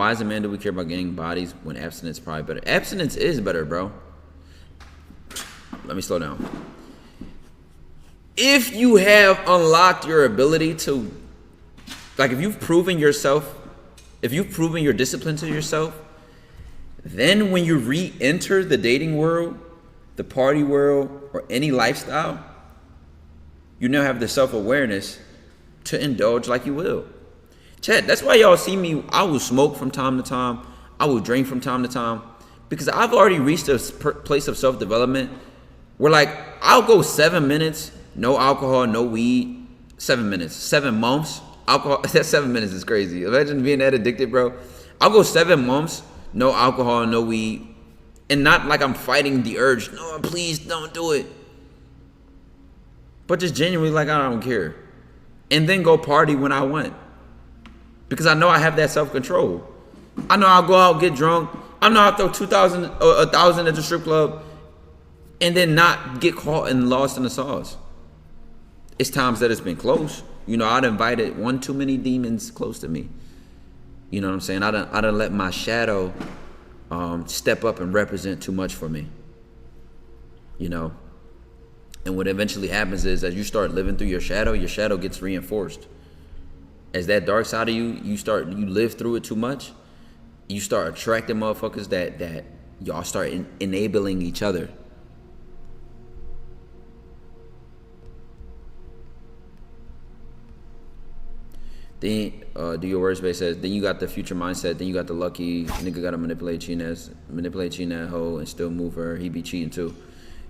Why as a man do we care about gaining bodies when abstinence is probably better? Abstinence is better, bro. Let me slow down. If you have unlocked your ability to, like, if you've proven yourself, if you've proven your discipline to yourself, then when you re-enter the dating world, the party world, or any lifestyle, you now have the self-awareness to indulge like you will. Chat, that's why y'all see me, I will smoke from time to time, I will drink from time to time, because I've already reached a place of self-development where, like, I'll go 7 minutes, no alcohol, no weed, 7 minutes, 7 months, alcohol, that 7 minutes is crazy. Imagine being that addicted, bro. I'll go 7 months, no alcohol, no weed, and not like I'm fighting the urge, no, please don't do it. But just genuinely like, I don't care. And then go party when I want. Because I know I have that self-control. I know I'll go out, get drunk. I know I'll throw 2,000 or 1,000 at the strip club and then not get caught and lost in the sauce. It's times that it's been close. You know, I'd invited one too many demons close to me. You know what I'm saying? I done let my shadow step up and represent too much for me. You know? And what eventually happens is, as you start living through your shadow gets reinforced. As that dark side of you live through it too much, you start attracting motherfuckers that y'all start enabling each other. Then do your worst base says, then you got the future mindset, then you got the lucky nigga gotta manipulate cheating that hoe and still move her, he be cheating too.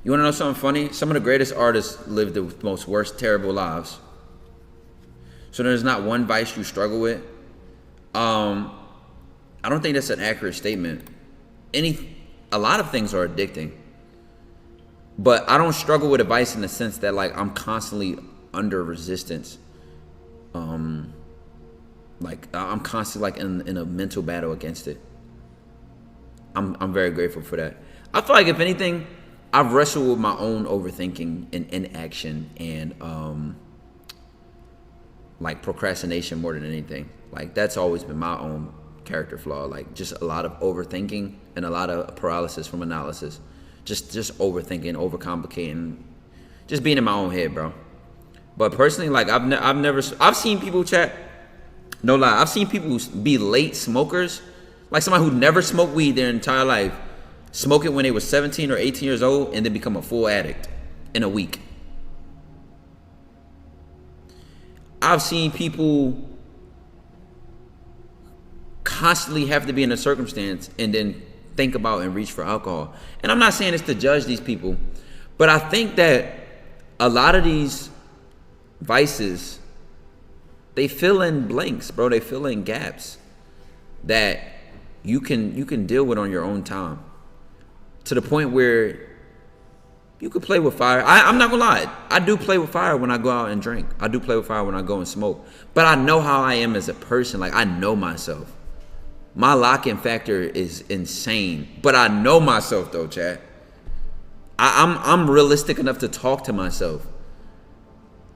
You wanna know something funny? Some of the greatest artists live the most worst, terrible lives. So there's not one vice you struggle with. I don't think that's an accurate statement. A lot of things are addicting. But I don't struggle with a vice in the sense that, like, I'm constantly under resistance. Like, I'm constantly, like, in a mental battle against it. I'm very grateful for that. I feel like, if anything, I've wrestled with my own overthinking and inaction and like procrastination more than anything. Like, that's always been my own character flaw. Like, just a lot of overthinking and a lot of paralysis from analysis. Just overthinking, overcomplicating, just being in my own head, bro. But personally, like, I've seen people, chat, no lie, I've seen people be late smokers. Like, somebody who never smoked weed their entire life, smoke it when they were 17 or 18 years old, and then become a full addict in a week. I've seen people constantly have to be in a circumstance and then think about and reach for alcohol. And I'm not saying it's to judge these people, but I think that a lot of these vices, they fill in blanks, bro. They fill in gaps that you can deal with on your own time, to the point where you could play with fire. I'm not gonna lie. I do play with fire when I go out and drink. I do play with fire when I go and smoke. But I know how I am as a person. Like, I know myself. My lock-in factor is insane. But I know myself, though, chat. I'm realistic enough to talk to myself.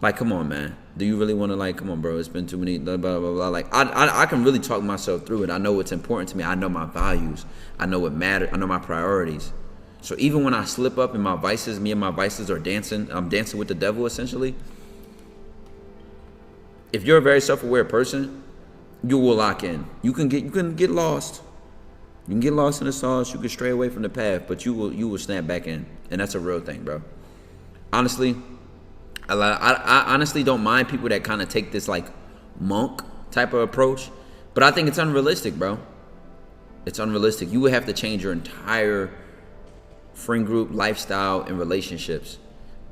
Like, come on, man. Do you really want to, like, come on, bro, it's been too many, blah, blah, blah, blah. Like, I can really talk myself through it. I know what's important to me. I know my values. I know what matters. I know my priorities. So even when I slip up in my vices, me and my vices are dancing. I'm dancing with the devil, essentially. If you're a very self-aware person, you will lock in. You can get lost. You can get lost in the sauce. You can stray away from the path, but you will snap back in, and that's a real thing, bro. Honestly, I honestly don't mind people that kind of take this, like, monk type of approach, but I think it's unrealistic, bro. It's unrealistic. You would have to change your entire friend group, lifestyle, and relationships.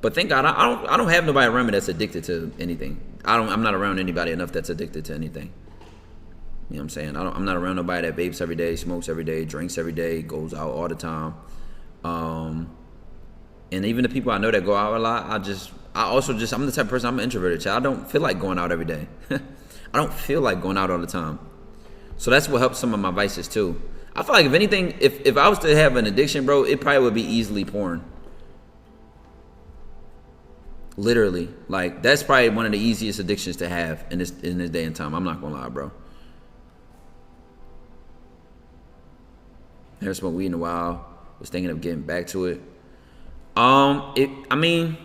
But thank God, I don't have nobody around me that's addicted to anything. I'm not around anybody enough that's addicted to anything. You know what I'm saying? I'm not around nobody that vapes every day, smokes every day, drinks every day, goes out all the time. And even the people I know that go out a lot, I'm the type of person, I'm an introverted. I don't feel like going out every day. I don't feel like going out all the time. So that's what helps some of my vices too. I feel like, if anything, if I was to have an addiction, bro, it probably would be easily porn. Literally. Like, that's probably one of the easiest addictions to have in this day and time. I'm not gonna lie, bro. Never smoked weed in a while. Was thinking of getting back to it. I mean,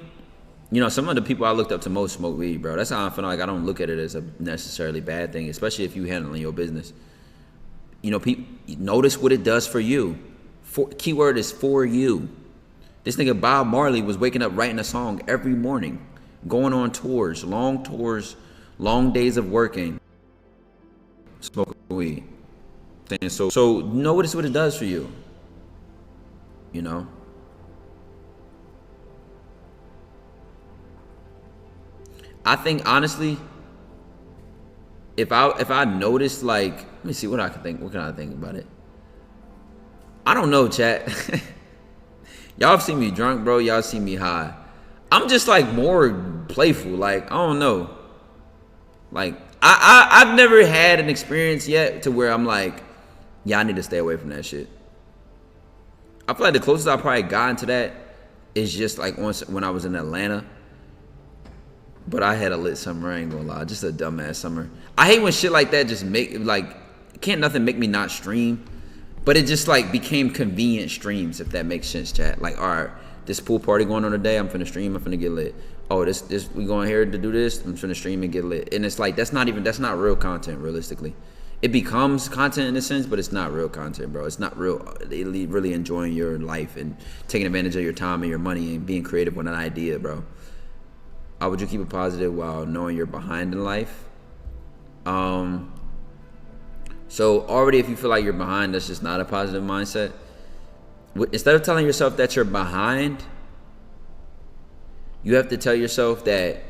you know, some of the people I looked up to most smoke weed, bro. That's how I feel like I don't look at it as a necessarily bad thing, especially if you handling your business. You know, notice what it does for you. Keyword is for you. This nigga Bob Marley was waking up writing a song every morning, going on tours, long days of working, smoking weed. So notice what it does for you. You know. I think honestly, if I noticed, like, let me see what I can think. What can I think about it? I don't know, chat. Y'all have seen me drunk, bro. Y'all see me high. I'm just like more playful. Like, I don't know. Like, I've never had an experience yet to where I'm like, yeah, I need to stay away from that shit. I feel like the closest I probably gotten to that is just like once when I was in Atlanta. But I had a lit summer, I ain't gonna lie. Just a dumbass summer. I hate when shit like that just can't nothing make me not stream. But it just like became convenient streams, if that makes sense, chat. Like, all right, this pool party going on today, I'm finna stream, I'm finna get lit. Oh, this we going here to do this, I'm finna stream and get lit. And it's like, that's not real content, realistically. It becomes content in a sense, but it's not real content, bro. It's not really enjoying your life and taking advantage of your time and your money and being creative with an idea, bro. How would you keep it positive while knowing you're behind in life? So already if you feel like you're behind, that's just not a positive mindset. Instead of telling yourself that you're behind, you have to tell yourself that,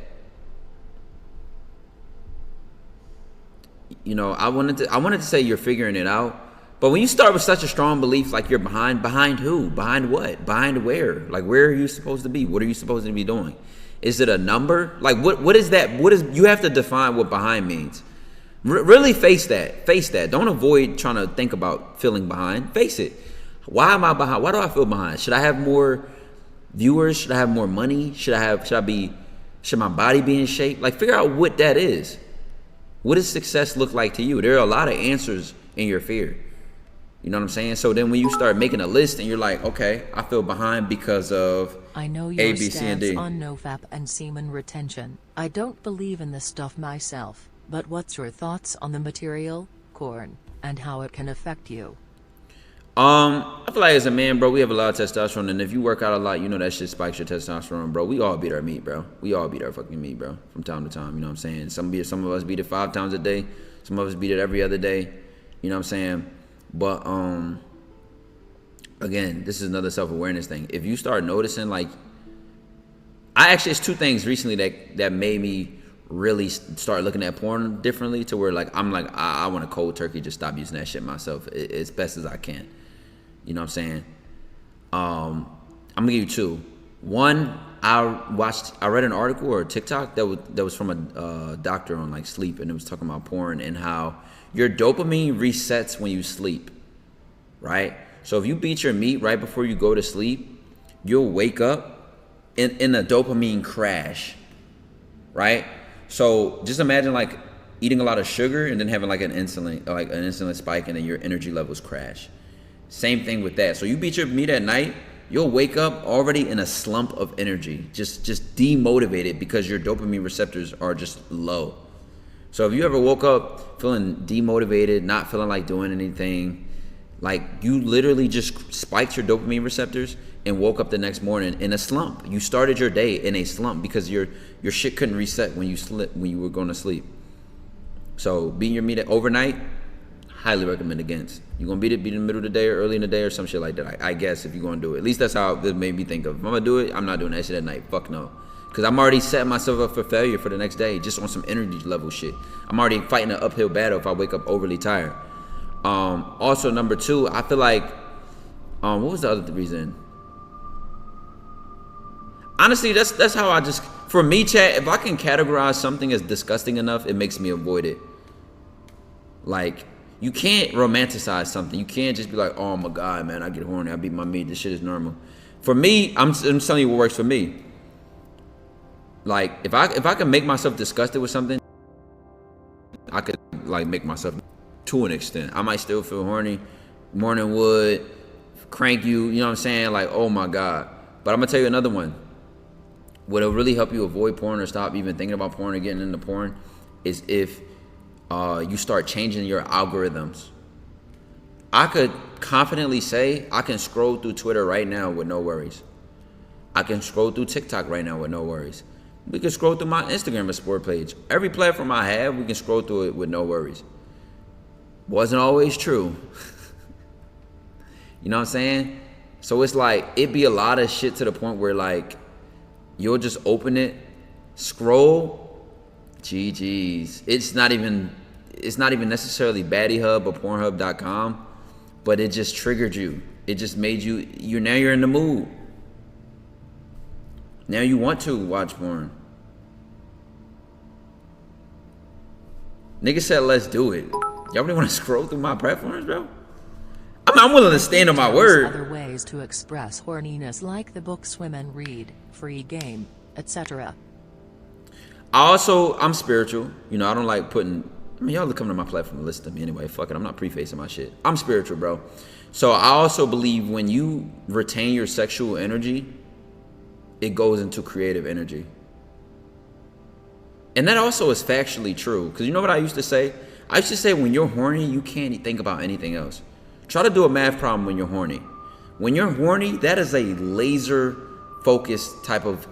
you know, I wanted to say you're figuring it out. But when you start with such a strong belief, like you're behind who? Behind what? Behind where? Like, where are you supposed to be? What are you supposed to be doing? Is it a number? Like, what is that? You have to define what behind means. Really face that. Don't avoid trying to think about feeling behind. Face it. Why am I behind? Why do I feel behind? Should I have more viewers? Should I have more money? Should my body be in shape? Like, figure out what that is. What does success look like to you? There are a lot of answers in your fear. You know what I'm saying? So then when you start making a list and you're like, okay, I feel behind because of I know your stance on nofap and semen retention. I don't believe in this stuff myself, but what's your thoughts on the material, corn, and how it can affect you? I feel like as a man, bro, we have a lot of testosterone, and if you work out a lot, you know that shit spikes your testosterone, bro. We all beat our meat, bro. We all beat our fucking meat, bro, from time to time. You know what I'm saying? Some of us beat it 5 times a day. Some of us beat it every other day. You know what I'm saying? But again, this is another self-awareness thing. If you start noticing, like, it's 2 things recently that made me really start looking at porn differently, to where like I'm like I want to cold turkey just stop using that shit myself as best as I can. You know what I'm saying? I'm gonna give you 2. One, I read an article or a TikTok that was from a doctor on like sleep, and it was talking about porn and how your dopamine resets when you sleep, right? So if you beat your meat right before you go to sleep, you'll wake up in a dopamine crash, right? So just imagine like eating a lot of sugar and then having like an insulin spike, and then your energy levels crash. Same thing with that. So you beat your meat at night, you'll wake up already in a slump of energy, just demotivated because your dopamine receptors are just low. So if you ever woke up feeling demotivated, not feeling like doing anything, like you literally just spiked your dopamine receptors and woke up the next morning in a slump. You started your day in a slump because your shit couldn't reset when you were going to sleep. So beating your meat overnight, highly recommend against. You gonna beat it in the middle of the day or early in the day or some shit like that, I guess, if you're gonna do it. At least that's how this made me think of. If I'm gonna do it, I'm not doing that shit at night. Fuck no. Because I'm already setting myself up for failure for the next day, just on some energy level shit. I'm already fighting an uphill battle if I wake up overly tired. Also, number 2, I feel like, what was the other reason? Honestly, that's how I just, for me, chat, if I can categorize something as disgusting enough, it makes me avoid it. Like, you can't romanticize something. You can't just be like, oh my God, man, I get horny, I beat my meat, this shit is normal. For me, I'm telling you what works for me. Like, if I can make myself disgusted with something, I could like make myself to an extent. I might still feel horny, morning wood, crank you, you know what I'm saying? Like, oh my God. But I'm gonna tell you another one. What'll really help you avoid porn or stop even thinking about porn or getting into porn is if you start changing your algorithms. I could confidently say I can scroll through Twitter right now with no worries. I can scroll through TikTok right now with no worries. We can scroll through my Instagram Explore page. Every platform I have, we can scroll through it with no worries. Wasn't always true. You know what I'm saying? So it's like, it be a lot of shit to the point where like, you'll just open it, scroll, GG's. It's not even necessarily BaddyHub or Pornhub.com, but it just triggered you. It just made you're in the mood. Now you want to watch porn. Nigga said, let's do it. Y'all really want to scroll through my platforms, bro? I'm willing to stand on my word. Other ways to express horniness, like the books women read, free game, etc. I'm spiritual. You know, I don't like putting... I mean, y'all come to my platform and listen to me anyway. Fuck it, I'm not prefacing my shit. I'm spiritual, bro. So I also believe when you retain your sexual energy, it goes into creative energy. And that also is factually true. Because you know what I used to say? I used to say when you're horny, you can't think about anything else. Try to do a math problem when you're horny. When you're horny, that is a laser focused type of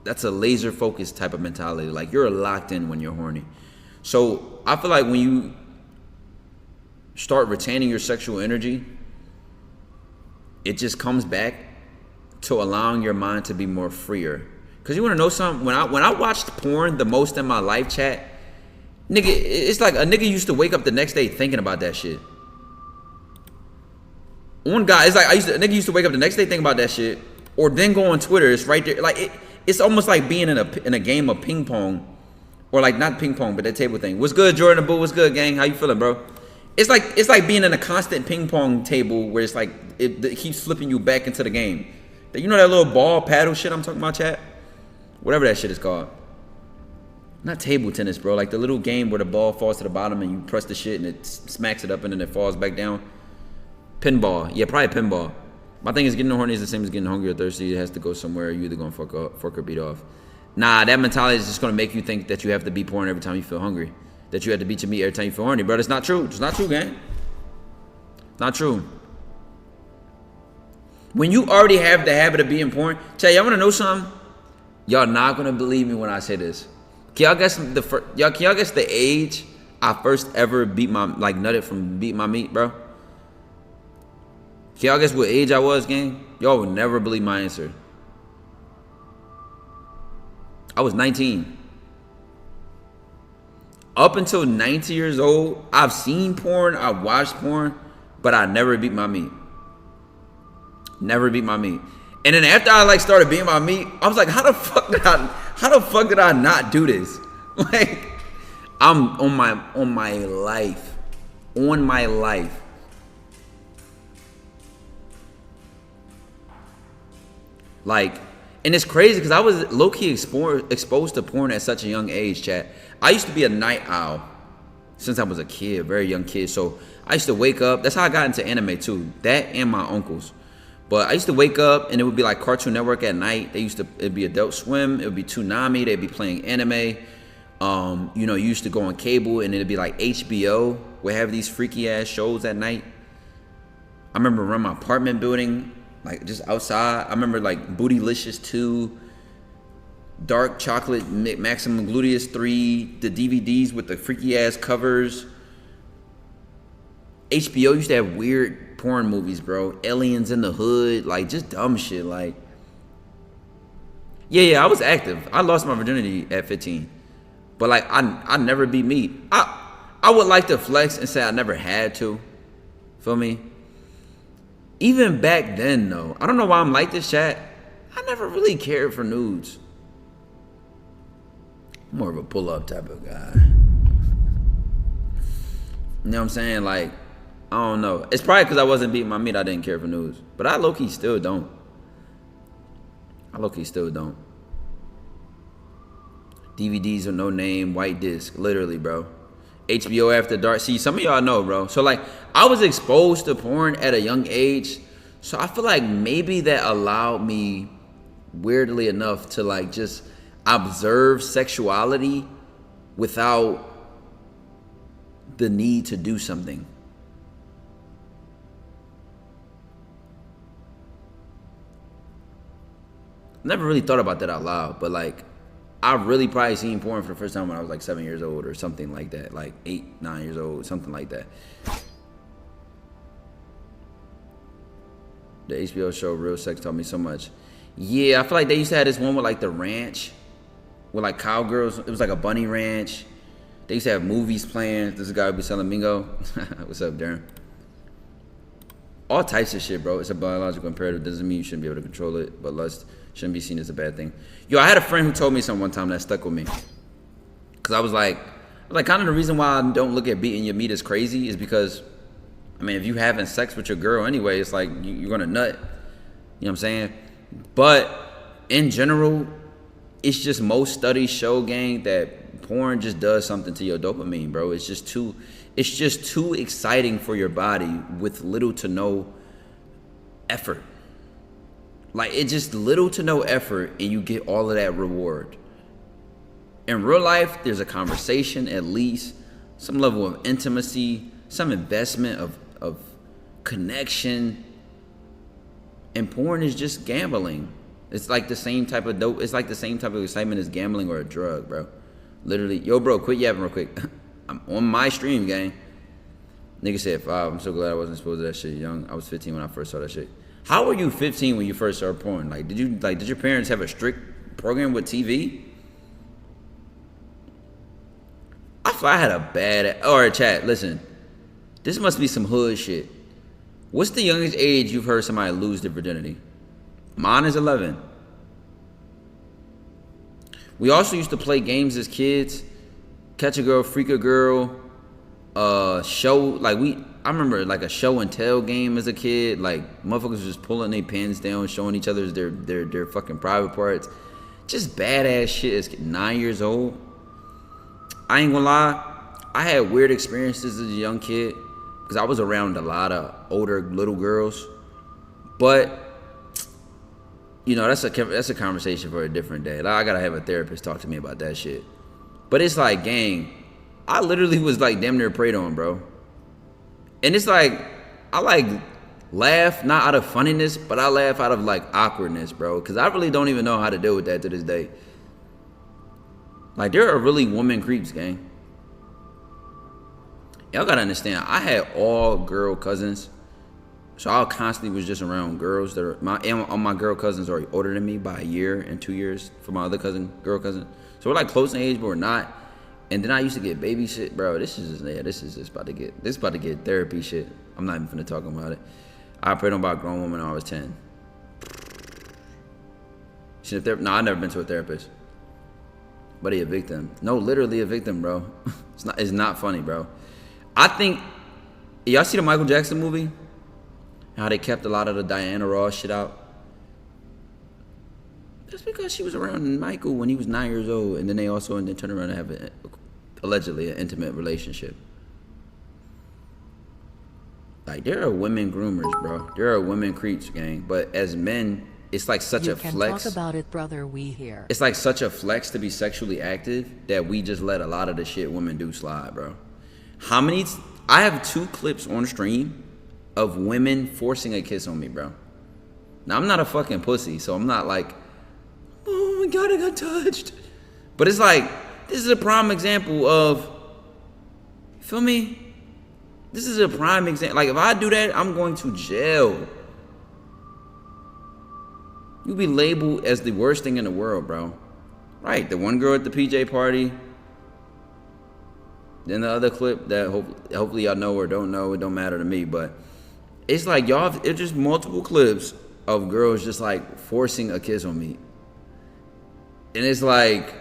that's a laser focused type of mentality. Like, you're locked in when you're horny. So I feel like when you start retaining your sexual energy, it just comes back to allowing your mind to be more freer. Cause you wanna know something? When I watched porn the most in my life, chat, nigga, it's like a nigga used to wake up the next day thinking about that shit. One guy, it's like a nigga used to wake up the next day thinking about that shit, or then go on Twitter. It's right there. Like it's almost like being in a game of ping pong, or like not ping pong, but that table thing. What's good, Jordan Boo? What's good, gang? How you feeling, bro? It's like being in a constant ping pong table where it's like it keeps flipping you back into the game. You know that little ball paddle shit I'm talking about, chat? Whatever that shit is called. Not table tennis, bro. Like the little game where the ball falls to the bottom and you press the shit and it smacks it up and then it falls back down. Pinball. Yeah, probably pinball. My thing is, getting horny is the same as getting hungry or thirsty. It has to go somewhere. You're either going to fuck or beat off. Nah, that mentality is just going to make you think that you have to beat porn every time you feel hungry. That you have to beat your meat every time you feel horny. Bro, it's not true. It's not true, gang. Not true. When you already have the habit of being porn, y'all want to know something? Y'all not going to believe me when I say this. Can y'all guess the age I first ever nutted from beat my meat, bro? Can y'all guess what age I was, gang? Y'all would never believe my answer. I was 19. Up until 19 years old, I've seen porn, I've watched porn, but I never beat my meat. Never beat my meat. And then after I started beating my meat, I was like, how the fuck did I not do this? Like, I'm on my life. On my life. Like, and it's crazy because I was low-key exposed to porn at such a young age, chat. I used to be a night owl since I was a kid, very young kid. So I used to wake up. That's how I got into anime too. That and my uncles. But I used to wake up and it would be like Cartoon Network at night. It'd be Adult Swim. It would be Toonami. They'd be playing anime. You used to go on cable and it'd be like HBO would have these freaky ass shows at night. I remember around my apartment building, like just outside. I remember like Bootylicious 2, Dark Chocolate Maximum Gluteus 3, the DVDs with the freaky ass covers. HBO used to have weird porn movies, bro. Aliens in the Hood, like just dumb shit. Like, yeah, I was active. I lost my virginity at 15, but like I never beat meat. I would like to flex and say I never had to. Feel me? Even back then, though, I don't know why I'm like this, chat. I never really cared for nudes. I'm more of a pull-up type of guy. You know what I'm saying? Like, I don't know. It's probably because I wasn't beating my meat I didn't care for nudes. But I low-key still don't. DVDs are no name, white disc. Literally, bro. HBO After Dark. See, some of y'all know, bro. So like, I was exposed to porn at a young age, so I feel like maybe that allowed me, weirdly enough, to like just observe sexuality without the need to do something. Never really thought about that out loud, but like, I really probably seen porn for the first time when I was like 7 years old or something like that, like 8, 9 years old, something like that. The HBO show Real Sex taught me so much. Yeah, I feel like they used to have this one with like the ranch, with like cowgirls. It was like a bunny ranch. They used to have movies playing. This guy would be selling Mingo. What's up, Darren? All types of shit, bro. It's a biological imperative. Doesn't mean you shouldn't be able to control it, but lust shouldn't be seen as a bad thing. Yo, I had a friend who told me something one time that stuck with me. Cause I was like kind of the reason why I don't look at beating your meat as crazy is because, I mean, if you having sex with your girl anyway, it's like you're gonna nut. You know what I'm saying? But in general, it's just most studies show, gang, that porn just does something to your dopamine, bro. It's just too exciting for your body with little to no effort. Like, it's just little to no effort and you get all of that reward. In real life, there's a conversation, at least, some level of intimacy, some investment of connection. And porn is just gambling. It's like the same type of dope. It's like the same type of excitement as gambling or a drug, bro. Literally. Yo, bro, quit yapping real quick. I'm on my stream, gang. Nigga said 5. I'm so glad I wasn't exposed to that shit young. I was 15 when I first saw that shit. How were you 15 when you first saw porn? Like, did your parents have a strict program with TV? I thought I had a bad... Alright, chat, listen. This must be some hood shit. What's the youngest age you've heard somebody lose their virginity? Mine is 11. We also used to play games as kids. Catch a girl, freak a girl. Show, like I remember like a show and tell game as a kid. Like motherfuckers was just pulling their pants down, showing each other their fucking private parts. Just badass shit as 9 years old. I ain't gonna lie, I had weird experiences as a young kid because I was around a lot of older little girls. But you know, that's a conversation for a different day. Like, I gotta have a therapist talk to me about that shit. But it's like, gang, I literally was like damn near preyed on, bro. And it's like, I like laugh, not out of funniness, but I laugh out of like awkwardness, bro. Cause I really don't even know how to deal with that to this day. Like, there are really woman creeps, gang. Y'all gotta understand, I had all girl cousins. So I constantly was just around girls that are, all my girl cousins are older than me by a year and 2 years for my other girl cousin. So we're like close in age, but we're not. And then I used to get baby shit, bro. This is just about to get therapy shit. I'm not even finna talk about it. I prayed on about a grown woman when I was 10. No, I've never been to a therapist. But he a victim. No, literally a victim, bro. It's not funny, bro. I think, y'all see the Michael Jackson movie? How they kept a lot of the Diana Ross shit out? That's because she was around Michael when he was 9 years old, and then they also turned around and have allegedly an intimate relationship. Like, there are women groomers, bro. There are women creeps, gang. But as men, it's like such a flex. You can talk about it, brother. We here. It's like such a flex to be sexually active that we just let a lot of the shit women do slide, bro. I have 2 clips on stream of women forcing a kiss on me, bro. Now, I'm not a fucking pussy, so I'm not like, oh my God, I got touched. But it's like, this is a prime example of, feel me? This is a prime example. Like, if I do that, I'm going to jail. You'll be labeled as the worst thing in the world, bro. Right, the one girl at the PJ party. Then the other clip that hopefully y'all know or don't know, it don't matter to me, but it's like it's just multiple clips of girls just like forcing a kiss on me. And it's like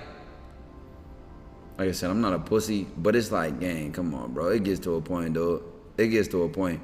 I said, I'm not a pussy, but it's like, gang, come on, bro. It gets to a point, dude. It gets to a point.